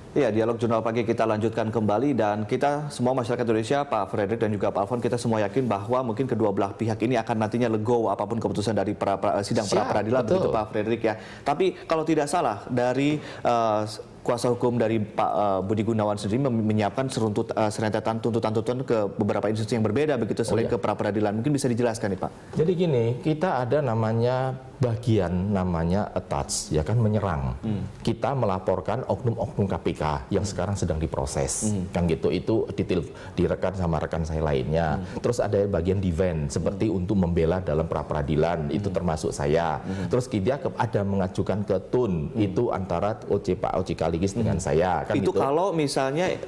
Iya, dialog Jurnal Pagi kita lanjutkan kembali dan kita semua masyarakat Indonesia, Pak Frederick dan juga Pak Alfon, kita semua yakin bahwa mungkin kedua belah pihak ini akan nantinya legowo apapun keputusan dari sidang pra-peradilan, begitu Pak Frederick ya. Tapi kalau tidak salah dari kuasa hukum dari Pak Budi Gunawan sendiri menyiapkan serentetan tuntutan-tuntutan ke beberapa institusi yang berbeda begitu selain ke pra-peradilan. Mungkin bisa dijelaskan nih Pak. Jadi gini, kita ada namanya bagian namanya attach, ya kan, menyerang. Kita melaporkan oknum-oknum KPK yang sekarang sedang diproses, kan gitu. Itu direkan sama rekan saya lainnya. Terus ada bagian defend, seperti untuk membela dalam pra-peradilan, itu termasuk saya. Terus dia ada mengajukan ke TUN, itu antara Pak Oci Kaligis dengan saya. Kan itu gitu. Kalau misalnya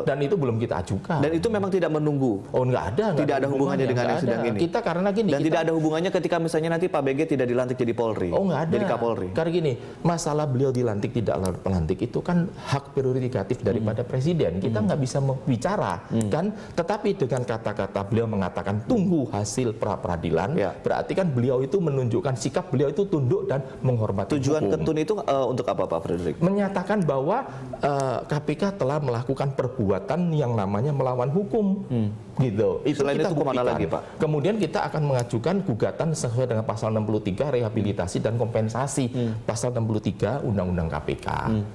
dan itu belum kita ajukan. Dan itu memang tidak menunggu. Oh, nggak ada. Tidak ada hubungannya dengan yang sedang ini. Kita karena gini. Dan tidak ada hubungannya ketika misalnya nanti Pak BG tidak dilantik jadi Polri. Oh, nggak ada. Jadi Kapolri. Karena gini, masalah beliau dilantik tidak melantik itu kan hak prerogatif daripada presiden. Kita nggak bisa bicara, kan? Tetapi dengan kata-kata beliau mengatakan tunggu hasil pra-peradilan, berarti kan beliau itu menunjukkan sikap beliau itu tunduk dan menghormati Tujuan hukum. ketun itu untuk apa Pak Frederick? Menyatakan bahwa KPK telah melakukan perbuatan yang namanya melawan hukum. Gitu. Itu selain kita itu kemana lagi Pak? Kemudian kita akan mengajukan gugatan sesuai dengan pasal 63 rehabilitasi dan kompensasi, pasal 63 Undang-Undang KPK,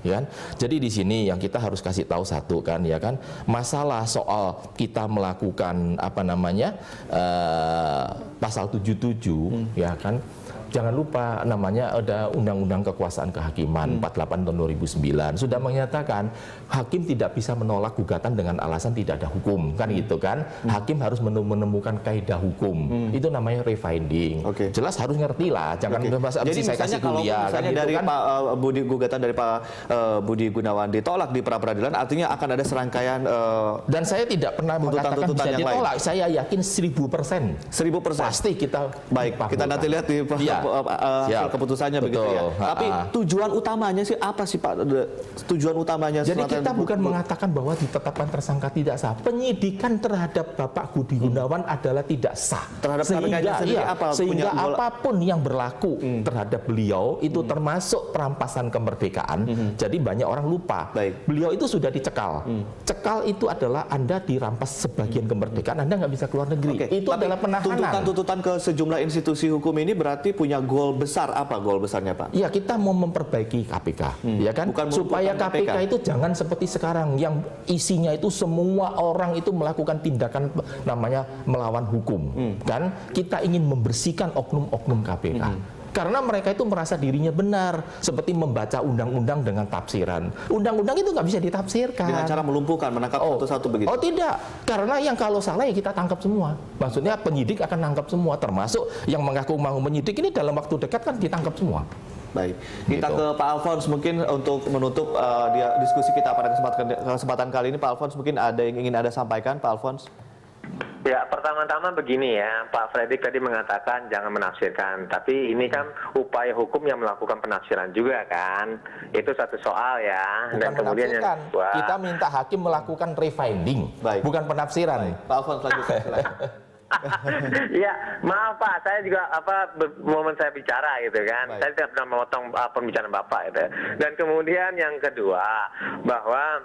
ya kan? Jadi di sini yang kita harus kasih tahu satu kan, ya kan, masalah soal kita melakukan apa namanya pasal 77, ya kan. Jangan lupa namanya ada Undang-Undang Kekuasaan Kehakiman 48 tahun 2009 sudah menyatakan hakim tidak bisa menolak gugatan dengan alasan tidak ada hukum, kan gitu kan. Hakim harus menemukan kaidah hukum. Itu namanya refinding. Jelas harus ngerti lah, jangan jadi saya kasih kuliah kan gitu dari kan. Pak Budi, gugatan dari Pak Budi Gunawan ditolak di pra-peradilan, artinya akan ada serangkaian dan saya tidak pernah mengatakan bisa ditolak. Saya yakin 1000%. 1000%. Pasti kita kita nanti lihat di keputusannya. Betul. Begitu ya. Tapi tujuan utamanya sih apa sih Pak? Tujuan utamanya. Jadi kita bukan mengatakan bahwa ditetapkan tersangka tidak sah. Penyidikan terhadap Bapak Budi Gunawan adalah tidak sah. Terhadap sehingga apapun yang berlaku terhadap beliau itu termasuk perampasan kemerdekaan. Jadi banyak orang lupa. Beliau itu sudah dicekal. Cekal itu adalah Anda dirampas sebagian kemerdekaan, Anda nggak bisa keluar negeri. Itu adalah penahanan. Tuntutan ke sejumlah institusi hukum ini berarti punya goal besar. Apa goal besarnya Pak? Ya, kita mau memperbaiki KPK, ya kan? Supaya KPK itu jangan seperti sekarang yang isinya itu semua orang itu melakukan tindakan namanya melawan hukum, kan? Kita ingin membersihkan oknum-oknum KPK. Karena mereka itu merasa dirinya benar, seperti membaca undang-undang dengan tafsiran. Undang-undang itu nggak bisa ditafsirkan. Dengan cara melumpuhkan, menangkap satu-satu begitu? Oh tidak, karena yang kalau salah ya kita tangkap semua. Maksudnya penyidik akan tangkap semua, termasuk yang mengaku mau menyidik ini dalam waktu dekat kan ditangkap semua. Baik, kita ke Pak Alfons mungkin untuk menutup diskusi kita pada kesempatan kali ini. Pak Alfons mungkin ada yang ingin Anda sampaikan, Pak Alfons? Ya, pertama-tama begini ya, Pak Frederick tadi mengatakan jangan menafsirkan, tapi ini kan upaya hukum yang melakukan penafsiran juga kan, itu satu soal ya. Bukan dan kemudian yang kedua, kita minta hakim melakukan refinding, bukan penafsiran. Pak Alfons lanjutkan silakan. Ya, maaf Pak, saya juga momen saya bicara gitu kan. Saya tidak pernah memotong pembicaraan Bapak gitu. Dan kemudian yang kedua, bahwa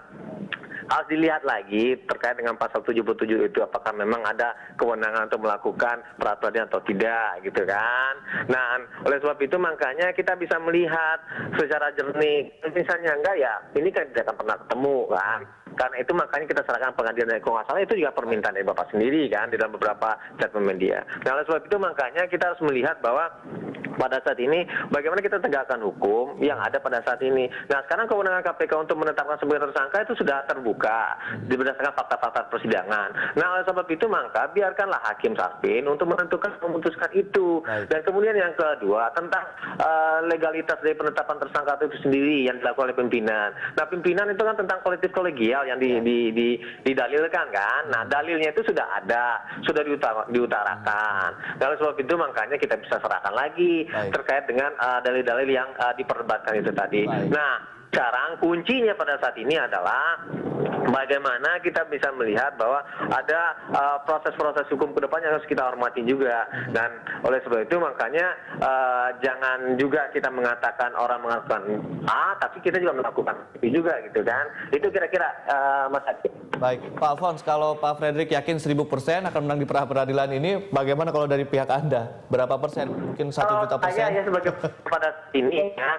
harus dilihat lagi terkait dengan pasal 77 itu apakah memang ada kewenangan untuk melakukan peraturan atau tidak gitu kan. Nah, oleh sebab itu makanya kita bisa melihat secara jernih. Misalnya enggak ya, ini kan tidak akan pernah ketemu kan. Karena itu makanya kita serahkan pengadilan dari kalau nggak salah itu juga permintaan dari Bapak sendiri kan di dalam beberapa statement media. Nah, oleh sebab itu makanya kita harus melihat bahwa pada saat ini bagaimana kita tegakkan hukum yang ada pada saat ini. Nah, sekarang kewenangan KPK untuk menetapkan sebagai tersangka itu sudah terbuka berdasarkan fakta-fakta persidangan. Nah, oleh sebab itu maka biarkanlah hakim Sarpin untuk memutuskan itu. Dan kemudian yang kedua tentang legalitas dari penetapan tersangka itu sendiri yang dilakukan oleh pimpinan. Nah, pimpinan itu kan tentang kolektif kolegial yang didalilkan kan. Nah, dalilnya itu sudah ada, sudah diutarakan. Nah, oleh sebab itu makanya kita bisa serahkan lagi terkait dengan dalil-dalil yang diperdebatkan itu tadi. Nah, sekarang kuncinya pada saat ini adalah bagaimana kita bisa melihat bahwa ada proses-proses hukum ke depan yang harus kita hormati juga. Dan oleh sebab itu makanya jangan juga kita mengatakan orang mengatakan A, tapi kita juga melakukan B juga gitu kan. Itu kira-kira Mas Hakim. Baik, Pak Alphonse, kalau Pak Frederick yakin 1000% akan menang di pra-peradilan ini, bagaimana kalau dari pihak Anda? Berapa persen? Mungkin 1 juta persen? Saya sebagai pada ini ya,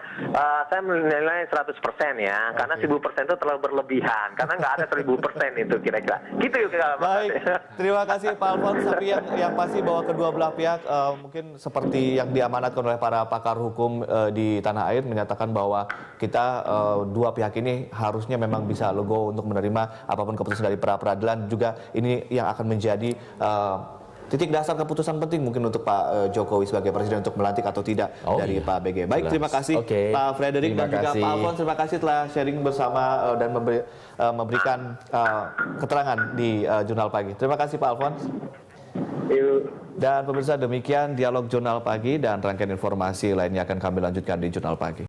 saya menilai 100% ya, karena 1000% itu terlalu berlebihan, karena nggak ada 1000% itu kira-kira. Gitu ya. Baik, terima kasih Pak Alphonse. Tapi yang pasti bahwa kedua belah pihak mungkin seperti yang diamanatkan oleh para pakar hukum di tanah air menyatakan bahwa kita dua pihak ini harusnya memang bisa legowo untuk menerima apapun keputusan dari pra-peradilan. Juga ini yang akan menjadi titik dasar keputusan penting mungkin untuk Pak Jokowi sebagai presiden untuk melantik atau tidak dari Pak BG. Baik, terima kasih Pak Frederick dan juga Pak Alphonse. Terima kasih telah sharing bersama dan memberikan keterangan di Jurnal Pagi. Terima kasih Pak Alphonse. Dan pemirsa, demikian dialog Jurnal Pagi, dan rangkaian informasi lainnya akan kami lanjutkan di Jurnal Pagi.